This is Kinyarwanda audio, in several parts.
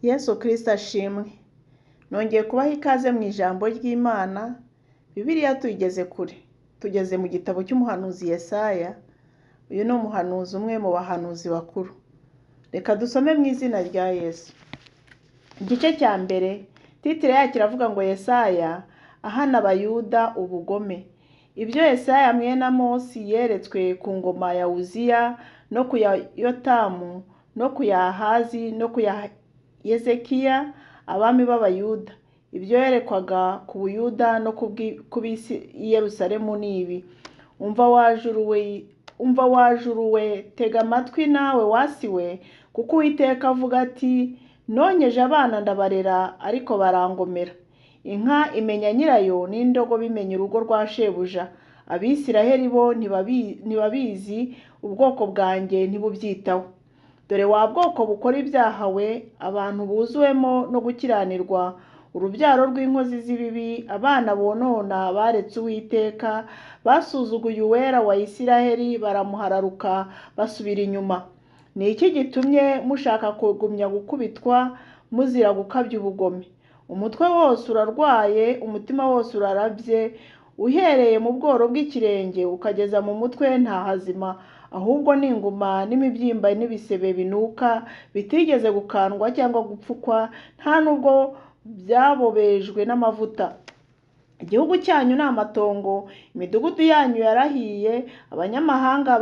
Yesu Kristo ashimwe. Nongeye kubaha ikaze mu ijambo ry'Imana. Bibiliya tuyigeze kure. Tugeze mu gitabo cy'umuhanuzi Yesaya. Uyu ni umuhanuzi umwe mu bahanuzi bakuru. Reka dusome mu izina rya Yesu. Igice cya mbere, titire yacyo iravuga ngo Yesaya ahana Abayuda ubugome. Ibyo Yesaya mwene Amosi yeretswe ku ngoma ya Uziya no ku ya Yotamu no ku ya Ahazi no ku ya Yezekiya abami b'Abayuda. Ibyo yerekwaga ku Buyuda no ku b'isi i Yerusalemu ni ibi: umva wajuruwe, tega amatwi nawe wasiwe, kuko Uwiteka avuga ati, nonkeje abana ndabarera, ariko barangomera. Inka imenya nyirayo, n'indogobe imenya urugo rwa shebuja. Abisiraheli bo ntibabizi, ubwoko bwanjye ntibubyitaho. Dore wa bwoko bukora ibyaha we, abantu buzuwemo no gukiranirwa, urubyaro rw'inkozi z'ibibi, abana bonona baretse Uwiteka, basuzuguye Uwera wa Isiraheli, baramuhararuka basubira inyuma. Ni iki gitumye mushaka kugumya gukubitwa muzira gukabya ubugome? Umutwe wose urarwaye, umutima wose urarabye, uhereye mu bworo bw'ikirenge ukageza mu mutwe nta hazima, ahubwo ni inguma n'imibyimba n'ibisebe binuka, bitigeze gukandwa cyangwa gupfukwa, nta nubwo byabobejwe n'amavuta. Igihugu cyanyu ni amatongo, imidugudu yanyu yarahiye, abanyamahanga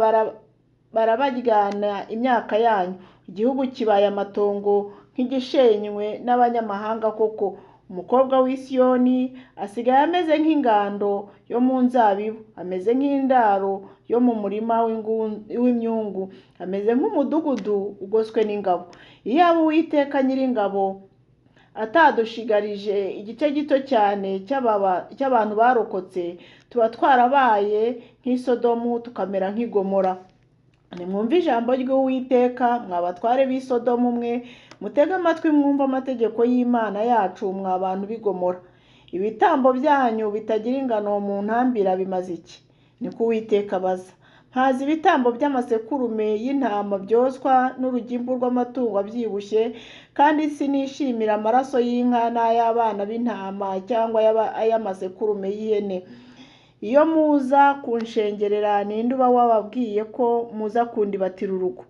barabaryana imyaka yanyu. Igihugu kibaye amatongo nk'igishenywe n'abanyamahanga koko. Umukobwa w'i Siyoni asigaye ameze nk'ingando yo mu nzabibu, ameze nk'indaro yo mu murima w'imyungu, ameze nk'umudugudu ugoswe n'ingabo. Iyaba Uwiteka Nyiringabo atadushigarije igice gito cyane cy'abantu barokotse, tuba twarabaye nk'i Sodomu tukamera nk'i Gomora. Nimwumve ijambo ry'Uwiteka, mwa batware b'i Sodomu mwe, mutege amatwi mwumve amategeko y'Imana yacu, mwa bantu b'i Gomora. Ibitambo byanyu bitagira ingano mu ntambira bimaze iki? Niko Uwiteka abaza. Ntazi ibitambo by'amasekurume y'intama byoswa n'urugimbu rw'amatungo abyibushye, kandi sinishimira amaraso y'inka n'ay'abana b'intama cyangwa ay'amasekurume y'ihene. Iyo muza kunshengerera, ninde uba wababwiye ko muza kundibatira urugo?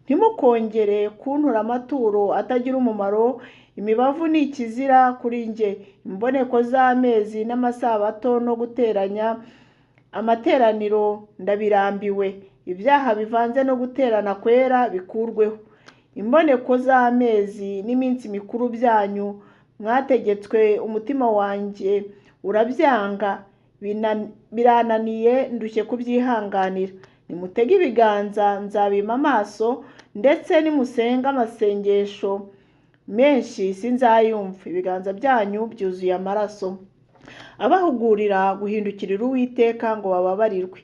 Ntimukongere kuntura amaturo atagira umumaro. Imibavu ni ikizira kuri njye. Imboneko z'amezi n'amasabato no guteranya amateraniro ndabirambiwe. Ibyaha bivanze no guterana kwera bikurweho. Imboneko z'amezi n'iminsi mikuru byanyu mwategetswe, umutima wanjye urabyanga, birananiye, ndushye kubyihanganira. Nimutege ibiganza nzabima amaso, ndetse nimusenga amasengesho menshi sinzayumva. Ibiganza byanyu byuzuye amaraso. Abahugurira guhindukirira Uwiteka ngo bababarirwe.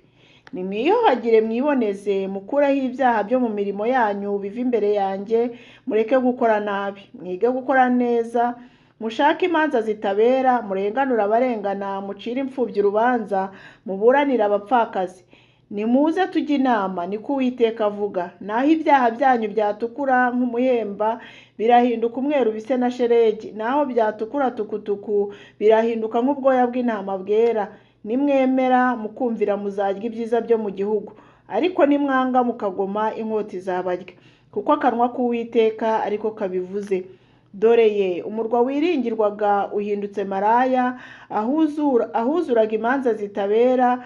Nimwiyuhagire mwiboneze, mukureho ibyaha byo mu mirimo yanyu biva imbere yanjye, mureke gukora nabi, mwige gukora neza, mushake imanza zitabera, murenganure abarengana, mucire imfubyi urubanza, muburanire abapfakazi. Nimuze tujye inama, niko Uwiteka avuga. Naho ibyaha byanyu byatukura nk'umuhemba, birahinduka umweru bise na shelegi. Naho byatukura tukutuku, birahinduka nk'ubwoya bw'intama bwera. Nimwemera mukumvira, muzarya ibyiza byo mu gihugu. Ariko nimwanga mukagoma, inkota izabarya, kuko akanwa k'Uwiteka ariko kabivuze. Dore ye, umurwa wiringirwaga uhindutse maraya, ahuzuraga imanza zitabera,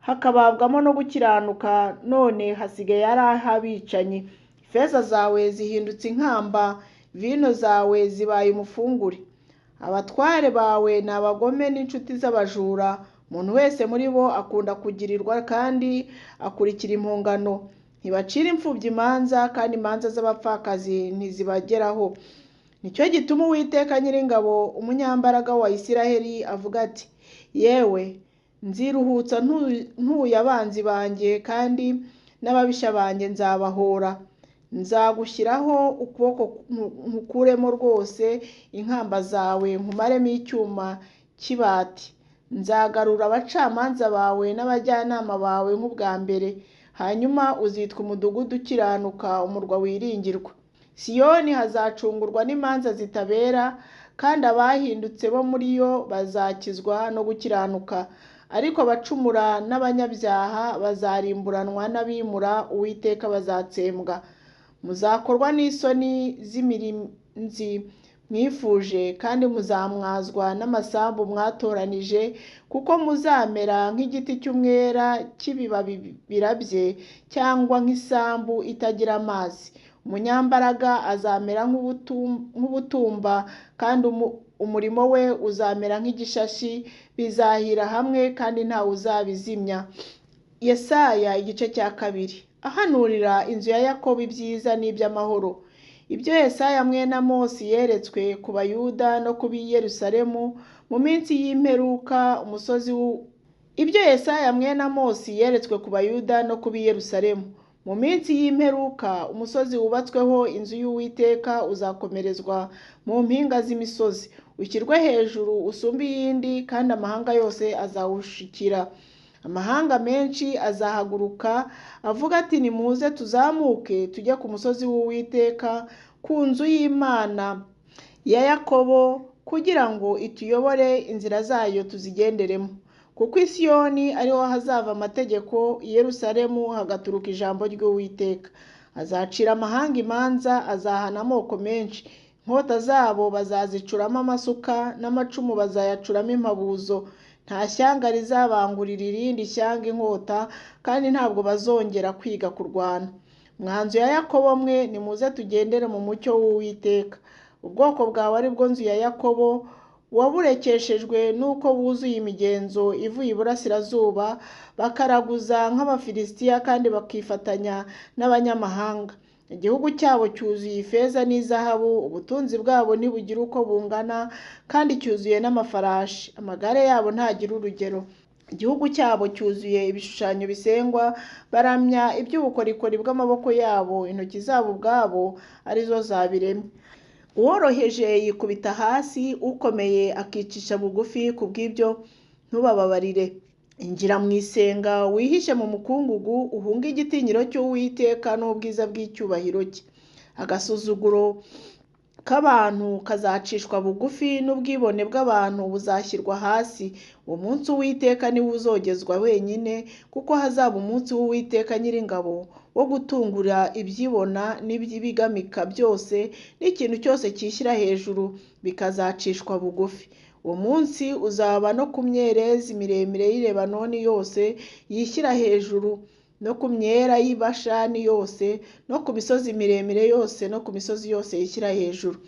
hakababwamo no gukiranuka, none hasigaye ari ah'abicanyi. Ifeza zawe zihindutse inkamba, vino zawe zibaye umufunguri. Abatware bawe ni abagome n'inshuti z'abajura. Umuntu wese muri bo akunda kugirirwa kandi akurikira impongano. Ntibacira imfubyi imanza, kandi imanza z'abapfakazi ntizibageraho. Nicyo gituma Uwiteka Nyiringabo, umunyambaraga wa Isiraheli, avuga ati, yewe nziruhutsa ntuye abanzi banjye, kandi n'ababisha banjye nzabahora. Nzagushyiraho ukuboko nkukuremo rwose inkamba zawe, nkumaremo icyuma cy'ibati. Nzagarura abacamanza bawe n'abajyanama bawe nk'ubwa mbere. Hanyuma uzitwa umudugudu ukiranuka, umurwa wiringirwa. Siyoni hazacungurwa n'imanza zitabera, kandi abahindutse bo muri yo bazakizwa no gukiranuka. Ariko abacumura n'abanyabyaha bazarimburanwa n'abimura Uwiteka bazatsembwa. Muzakorwa n'isoni z'imirinzi mwifuje, kandi muzamwazwa n'amasambu mwatoranije, kuko muzamera nk'igiti cy'umwera cy'ibibabi birabye, cyangwa nk'isambu itagira amazi. Umunyambaraga azamera nk'ubutumba, kandi umurimo we uzamera nk'igishashi. Bizahira hamwe, kandi ntawe uzabizimya. Yesaya igice cya 2. Ahanurira inzu ya Yakobo ibyiza n'iby'amahoro. Ibyo Yesaya mwene Amosi yeretswe ku Bayuda no ku b'i Yerusalemu mu minsi y'imperuka umusozi Ibyo Yesaya mwene Amosi yeretswe ku Bayuda no ku b'i Yerusalemu mu minsi y'imperuka umusozi wubatsweho inzu y'Uwiteka uzakomerezwa mu mpinga z'imisozi, ushyirwe hejuru usumba iyindi, kandi amahanga yose azawushikira. Amahanga menshi azahaguruka avuga ati, nimuze tuzamuke tujye ku musozi w'Uwiteka, ku nzu y'Imana ya Yakobo, kugira ngo ituyobore inzira zayo tuzigenderemo. Kuko i Siyoni ariho hazava amategeko, i Yerusalemu hagaturuka ijambo ry'Uwiteka. Azacira amahanga imanza, azahana amoko menshi. Inkota zabo bazazicuramo amasuka, n'amacumu bazayacuramo impabuzo. Nta shyanga rizabangurira irindi shyanga inkota, kandi ntabwo bazongera kwiga kurwana. Mwa nzu ya Yakobo mwe, nimuze tugendere mu mucyo w'Uwiteka. Ubwoko bwawe ari bwo nzu ya Yakobo, waburekeshejwe n'uko buzuye imigenzo ivuye iburasirazuba, bakaraguza nk'Abafilisitiya kandi bakifatanya n'abanyamahanga. Igihugu cyabo cyuzuye ifeza n'izahabu, ubutunzi bwabo ntibugira uko bungana, kandi cyuzuye n'amafarashi. Amagare yabo ntagira urugero. Igihugu cyabo cyuzuye ibishushanyo bisengwa, baramya iby'ubukorikori bw'amaboko yabo, intoki zabo ubwabo arizo zabiremye. Uworoheje yikubita hasi, ukomeye akicisha bugufi. Ku bw'ibyo ntubababarire. Injira mu isenga, wihishe mu mukungugu, uhunge igitinyiro cy'Uwiteka n'ubwiza bw'icyubahiro cye. Agasuzuguro k'abantu kazacishwa bugufi, n'ubwibone bw'abantu buzashyirwa hasi. Uwo munsi Uwiteka niwe uzogezwa wenyine, kuko hazaba umunsi w'Uwiteka Nyiringabo wo gutungura ibyibona n'ibigamika byose, n'ikintu cyose cyishyira hejuru bikazacishwa bugufi. Uwo munsi uzaba no ku myerezi miremire y'i Lebanoni yose yishyira hejuru, no ku myera y'i Bashani yose, no ku misozi miremire yose, no ku misozi yose yishyira hejuru,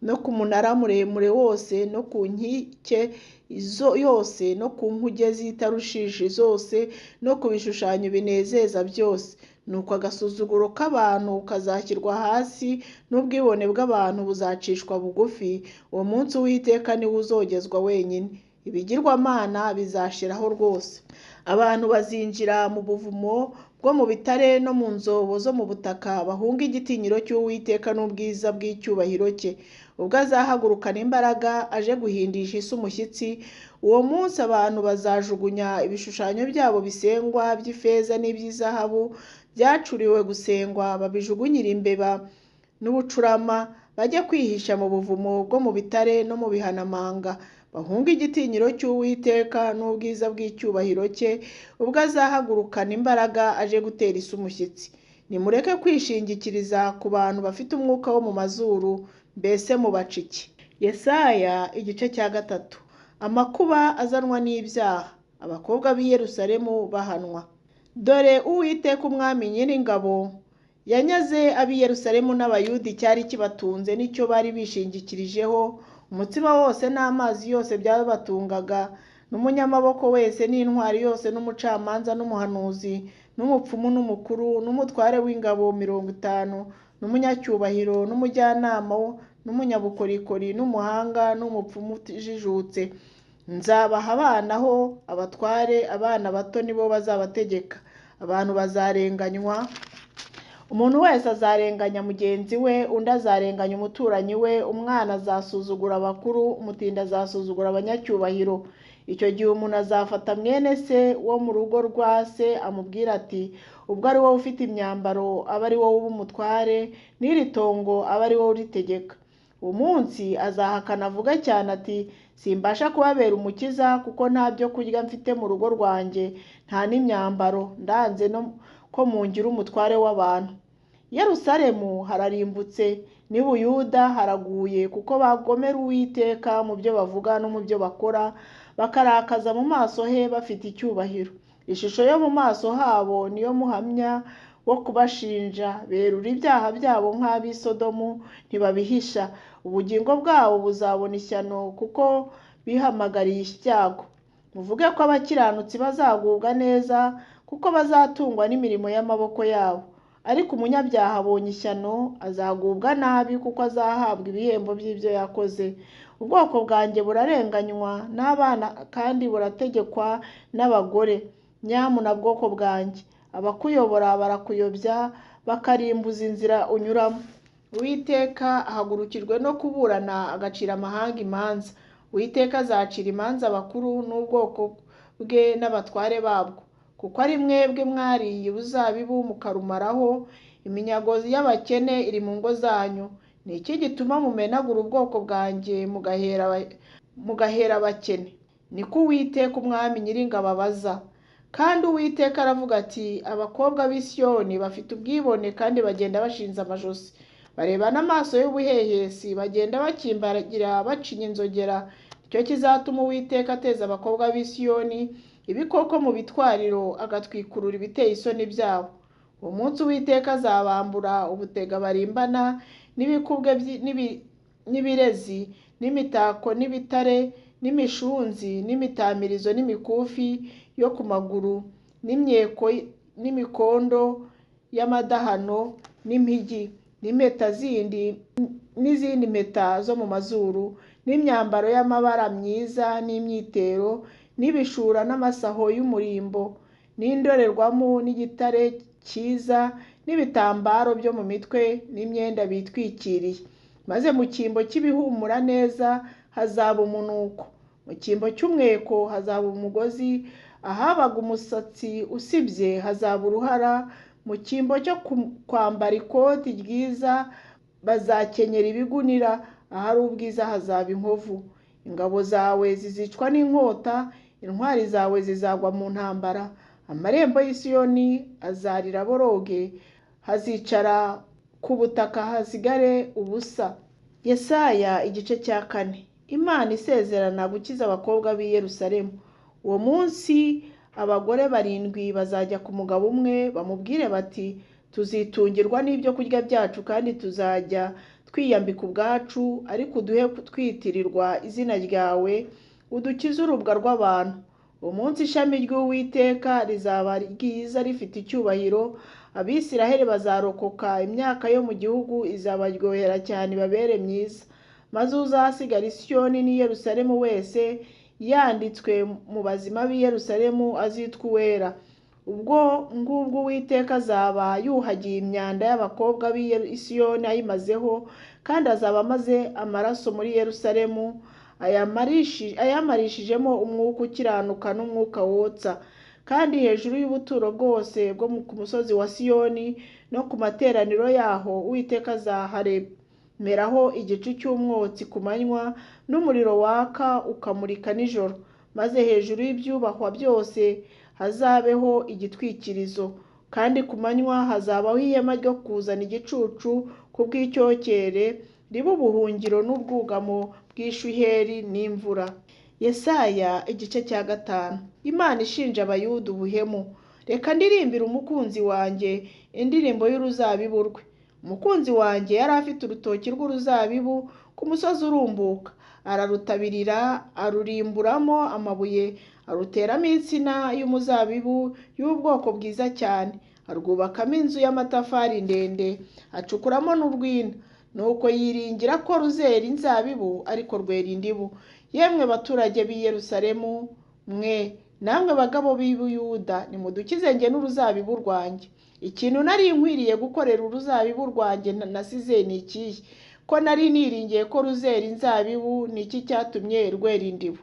no ku munara muremure wose, no ku nkike yose, no ku nkuge z'itarushishi zose, no ku bishushanyo binezeza byose. Nuko agasuzuguro k'abantu kazashyirwa hasi, n'ubwibone bw'abantu buzacishwa bugufi. Uwo munsi Uwiteka niwe uzogezwa wenyine. Ibigirwamana bizashiraho rwose. Abantu bazinjira mu buvumo bwo mu bitare no mu nzobo zo mu butaka, bahunga igitinyiro cy'Uwiteka n'ubwiza bw'icyubahiro cye. Ubwo azahagurukana imbaraga aje guhindisha isi umushyitsi, uwo munsi abantu bazajugunya ibishushanyo byabo bisengwa by'ifeza n'iby'izahabu byacuriwe gusengwa, babijugunyira imbeba n'ubucurama, bajye kwihisha mu buvumo bwo mu bitare no mu bihanamanga. Bahunga igitinyiro cy'Uwiteka n'ubwiza bw'icyubahiro cye, ubwo azahagurukana imbaraga aje gutera isi umushyitsi. Nimureke kwishingikiriza ku bantu bafite umwuka wo mu mazuru, mbese mubaciki. Yesaya igice cya 3. Amakuba azanwa n'ibyaha. Abakobwa b'i Yerusalemu bahanwa. Dore Uwiteka Umwami Nyiringabo yanyaze ab'i Yerusalemu n'Abayuda icyari kibatunze n'icyo bari bishingikirijeho, umutsima wose n'amazi yose byabatungaga, n'umunyamaboko wese n'intwari yose, n'umucamanza n'umuhanuzi, n'umupfumu n'umukuru, n'umutware w'ingabo 50, n'umunyacyubahiro, n'umujyanama, n'umunyabukorikori, n'umuhanga, n'umupfumu utijijutse. Nzabaha abana ho abatware, abana bato nibo bazabategeka. Abantu bazarenganywa, umuntu wese azarenganya mugenzi we, undi azarenganya umuturanyi we, umwana azasuzugura abakuru, umutindi azasuzugura abanyacyubahiro. Icyo gihe umuntu azafata mwene se wo mu rugo rwa se, amubwira ati, ubwo ari wowe ufite imyambaro aba ari wowe uba umutware, n'iri tongo aba ari wowe uritegeka. uwo munsi azahakana avuga cyane ati, simbasha kubabera umukiza kuko nta byo kurya mfite mu rugo rwanjye, nta n'imyambaro, ndanze no ko mungira umutware w'abantu. Yerusalemu hararimbutse, n'i Buyuda haraguye, kuko bagomera Uwiteka mu byo bavuga no mu byo bakora, bakarakaza mu maso he bafite icyubahiro. Ishusho yo mu maso habo niyo muhamya wo kubashinja, berura ibyaha byabo nk'ab'i Sodomu ntibabihisha. Ubugingo bwabo buzabona ishyano kuko bihamagariye icyago. Muvuge ko abakiranutsi bazagubwa neza kuko bazatungwa n'imirimo y'amaboko yabo. Ariko umunyabyaha abonye ishyano azagubwa nabi kuko azahabwa ibihembo by'ibyo yakoze. Ubwoko bwanjye burarenganywa n'abana kandi burategekwa n'abagore. Nyamuna bwoko bwanjye, abakuyobora barakuyobya bakarimbuza inzira unyuramo. Uwiteka ahagurukirwe no kuburana agacira amahanga imanza. Uwiteka azacira imanza abakuru n'ubwoko bwe n'abatware babwo, kuko ari mwebwe mwariye uruzabibu mukarumaraho, iminyago y'abakene iri mu ngo zanyu. Ni iki gituma mumenagura ubwoko bwanjye mugahera abakene? Niko Uwiteka umwami Nyiringabo abaza. Kandi Uwiteka aravuga ati, abakobwa b'i Siyoni bafite ubwibone kandi bagenda bashinze amajosi, bareba n'amaso y'ubuhehesi, bagenda bakimbagira bacinya inzogera. Nicyo kizatuma Uwiteka ateza abakobwa b'i Siyoni ibikoko mu bitwariro, agatwikurura ibiteye isoni byabo. Uwo munsi Uwiteka azabambura ubutega barimbana n'ibikubwe n'ibirezi n'imitako n'ibitare n'imishunzi n'imitamirizo n'imikufi yo ku maguru n'imyeko n'imikondo y'amadahano n'impigi n'impeta zindi n'izindi mpeta zo mu mazuru n'imyambaro y'amabara myiza n'imyitero n'ibishura n'amasaho y'umurimbo n'indorerwamo n'igitare cyiza n'ibitambaro byo mu mitwe n'imyenda bitwikiriye. Maze mu cyimbo cy'ibihumura neza hazaba umunuko, mu cyimbo cy'umweko hazaba umugozi, ahabaga umusatsi usibye hazaba uruhara, mu cyimbo cyo kwambara ikoti ryiza bazakenyera ibigunira, ahari ubwiza hazaba inkovu. Ingabo zawe zizicwa n'inkota, intwari zawe zizagwa mu ntambara. Amarembo y'i Siyoni azarira boroge, hazicara ku butaka hasigare ubusa. Yesaya igice cya 4. Imana isezerana gukiza abakobwa b'i Yerusalemu. Uwo munsi abagore 7 bazajya ku mugabo umwe bamubwire bati, tuzitungirwa n'ibyo kurya byacu kandi tuzajya twiyambika ubwacu, ariko uduhe twitirirwa izina ryawe, udukize urubwa rw'abantu. Uwo munsi ishami ry'Uwiteka rizaba ryiza rifite icyubahiro, Abisiraheli bazarokoka, imyaka yo mu gihugu izabaryohera cyane ibabere myiza. Maze uzasigara i Siyoni n'i Yerusalemu wese yanditswe mu bazima b'i Yerusalemu azitwa uwera. Ubwo ngubwo Uwiteka azaba yuhagiye imyanda y'abakobwa b'i Siyoni ayimazeho, kandi azaba amaze amaraso muri Yerusalemu ayamarishijemo umwuka ukiranuka n'umwuka wotsa. Kandi hejuru y'ubuturo bwose bwo ku musozi wa Siyoni no ku materaniro yaho Uwiteka azaharemeraho igicu cy'umwotsi ku manywa n'umuriro waka ukamurika nijoro. Maze hejuru y'ibyubahwa byose hazabeho igitwikirizo, kandi ku manywa hazabaho ihema ryo kuzana igicucu ku bw'icyokere, riba ubuhungiro n'ubwugamo bw'ishuheri n'imvura. Yesaya igice cya 5. Imana ishinja Abayuda ubuhemu. Reka ndirimbire umukunzi wanjye indirimbo y'uruzabibu rwe. Umukunzi wanjye yari afite urutoki rw'uruzabibu ku musozi urumbuka, ararutabirira, arurimburamo amabuye, aruteramo insina y'umuzabibu y'ubwoko bwiza cyane, arwubakamo inzu y'amatafari ndende, acukuramo n'urwina. Nuko yiringira ko ruzera inzabibu, ariko rwera indibu. Yemwe baturage b'i Yerusalemu mwe, namwe bagabo b'i Buyuda, nimudukize njye n'uruzabibu rwanjye. Ikintu nari nkwiriye gukorera uruzabibu rwanjye nasize ni ikihe? Ko nari niringiye ko ruzera inzabibu, ni iki cyatumye rwera indibu?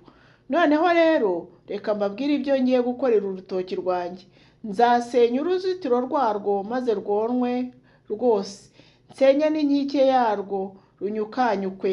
Noneho rero reka mbabwire ibyo ngiye gukorera urutoki rwanjye. nzasenya uruzitiro rwarwo maze rwonwe rwose, nsenye n'inkike yarwo runyukanyukwe,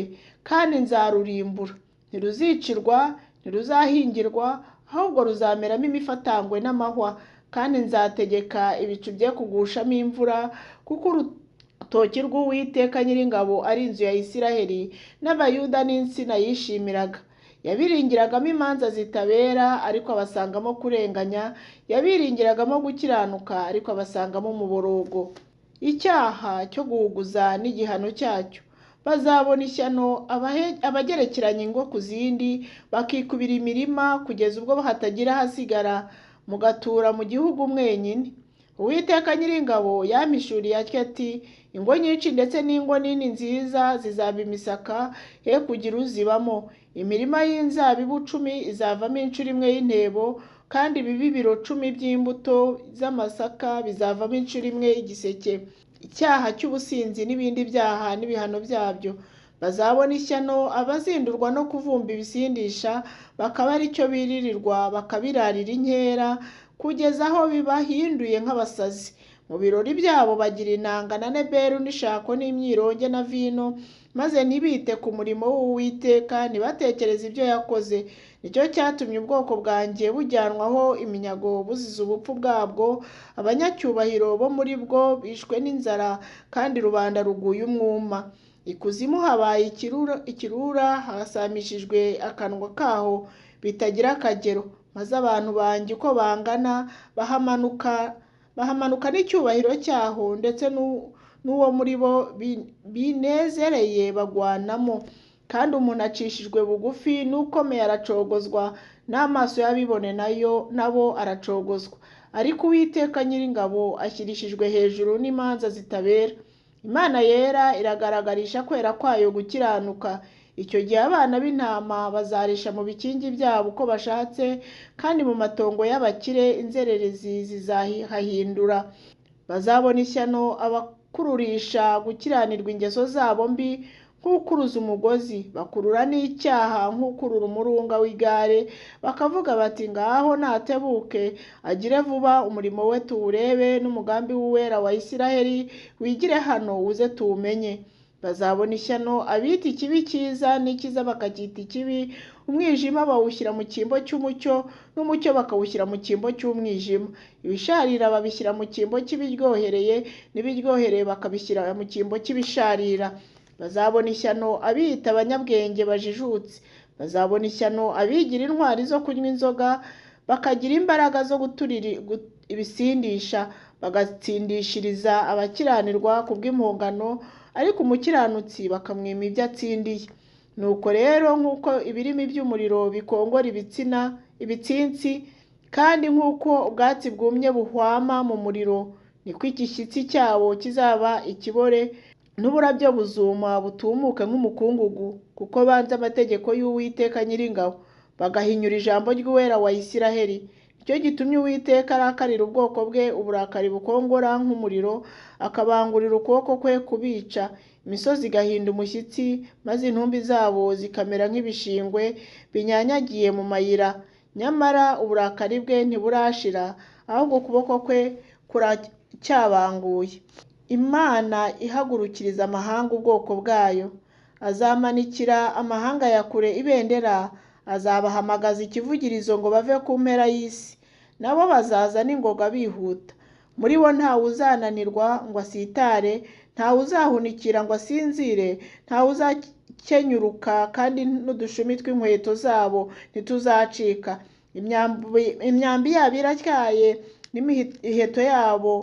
kandi nzarurimbura. Ntiruzicirwa, ntiruzahingirwa, ahubwo ruzameramo imifatangwe n'amahwa, kandi nzategeka ibicu bye kugushamo imvura, kuko urutoki rw'Uwiteka Nyiringabo ari inzu ya Isiraheli n'Abayuda n'insina yishimiraga. Yabiringiragamo imanza zitabera, ariko abasangamo kurenganya. Yabiringiragamo gukiranuka, ariko abasangamo umuborogo. Icyaha cyo guhuguza n'igihano cyacyo. Bazabona ishyano abagerekeranya ingo ku zindi, bakikubira imirima kugeza ubwo hatagira hasigara, mugatura mu gihugu mwenyine. Uwiteka Nyiringabo yampishuriye atyo ati, ingo nyinshi ndetse n'ingo nini nziza zizaba imisaka, he kugira uzibamo. Imirima y'inzabibu 10 izavamo inshuro imwe y'intebo, kandi ibibibiro 10 by'imbuto z'amasaka bizavamo inshuro imwe y'igiseke. Icyaha cy'ubusinzi n'ibindi byaha n'ibihano byabyo. Bazabona ishyano abazindurwa no kuvumba ibisindisha, bakaba ari cyo biririrwa bakabirarira inkera, kugeza aho bibahinduye nk'abasazi. Mu birori byabo bagira inanga na neberu n'ishako n'imyironge na vino, maze ntibite ku murimo w'Uwiteka, ntibatekereze ibyo yakoze. Nicyo cyatumye ubwoko bwanjye bujyanwaho iminyago buzize ubupfu bwabwo, abanyacyubahiro bo muri bwo bishwe n'inzara, kandi rubanda ruguye umwuma. Ikuzimu habaye ikirura, hasamishijwe akanwa kaho bitagira akagero, maze abantu banjye uko bangana bahamanuka n'icyubahiro cyaho, ndetse n'uwo muri bo binezereye bagwanamo. Kandi umuntu acishijwe bugufi n'ukomeye aracogozwa, n'amaso y'abibone nabo aracogozwa. Ariko Uwiteka Nyiringabo ashyirishijwe hejuru n'imanza zitabera. Imana yera iragaragarisha kwera kwayo gukiranuka. Icyo gihe abana b'intama bazarisha mu bikingi byabo uko bashatse, kandi mu matongo y'abakire inzererezi zizahahindura. Bazabona ishyano abakururisha gukiranirwa ingeso zabo mbi nk'ukuruza umugozi, bakurura n'icyaha nk'ukurura umurunga w'igare, bakavuga bati, ngaho natebuke agire vuba, umurimo we tuwurebe, n'umugambi w'Uwera wa Isiraheli wigire hano uze tuwumenye. Bazabona ishyano abita ikibi cyiza n'ikiza bakacyita ikibi, umwijima bawushyira mu cyimbo cy'umucyo, n'umucyo bakawushyira mu cyimbo cy'umwijima. Ibisharira babishyira mu cyimbo cy'ibiryohereye, n'ibiryohereye bakabishyira mu cyimbo cy'ibisharira. Bazabona ishyano abiyita abanyabwenge bajijutse. Bazabona ishyano abigira intwari zo kunywa inzoga, bakagira imbaraga zo guturira ibisindisha, bagatsindishiriza abakiranirwa ku bw'impongano, ariko umukiranutsi bakamwima ibyo atsindiye. Nuko rero nk'uko ibirimi by'umuriro bikongora ibitsinsi, kandi nk'uko ubwatsi bwumye buhwama mu muriro, niko igishyitsi cyabo kizaba ikibore, n'uburabyo buzuma butumuke nk'umukungugu, kuko banze amategeko y'Uwiteka Nyiringabo, bagahinyura ijambo ry'Uwera wa Isiraheli. Nicyo gitumye Uwiteka arakarira ubwoko bwe uburakari bukongora nk'umuriro, akabangurira ukuboko kwe kubica. Imisozi igahinda umushyitsi, maze intumbi zabo zikamera nk'ibishingwe binyanyagiye mu mayira. Nyamara uburakari bwe ntiburashira, ahubwo ukuboko kwe kuracyabanguye. Imana ihagurukiriza amahanga ubwoko bwayo. Azamanikira amahanga ya kure ibendera, azabahamagaza ikivugirizo ngo bave ku mpera y'isi. Nabo bazaza n'ingoga bihuta. Muri bo ntawe uzananirwa ngo asitare, ntawe uzahunikira ngo asinzire, ntawe uzakenyuruka, kandi n'udushumi tw'inkweto zabo ntituzacika. Imyambi yabo iratyaye, n'imiheto yabo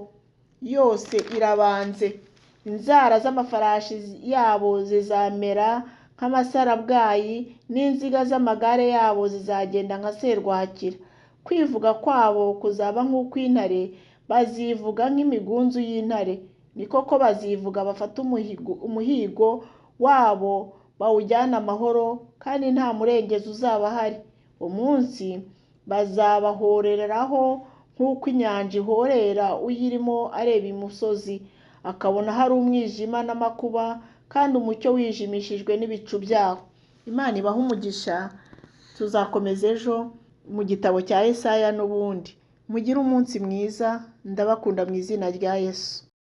yose irabanze. Inzara z'amafarashi yabo zizamera nk'amasarabwayi, n'inziga z'amagare yabo zizagenda nka serwakira. Kwivuga kwabo kuzaba nk'ukw'intare, bazivuga nk'imigunzu y'intare. Ni koko bazivuga bafata umuhigo wabo bawujyana amahoro, kandi nta murengezi uzaba ahari. Umunsi bazabahoreraho nk'uko inyanja ihorera uyirimo areba imusozi, akabona hari umwijima n'amakuba, kandi umucyo wijimishijwe n'ibicu byaho. Imana ibaha umugisha. Tuzakomeza ejo mu gitabo cya Yesaya n'ubundi. mugire umunsi mwiza, ndabakunda mu izina rya Yesu.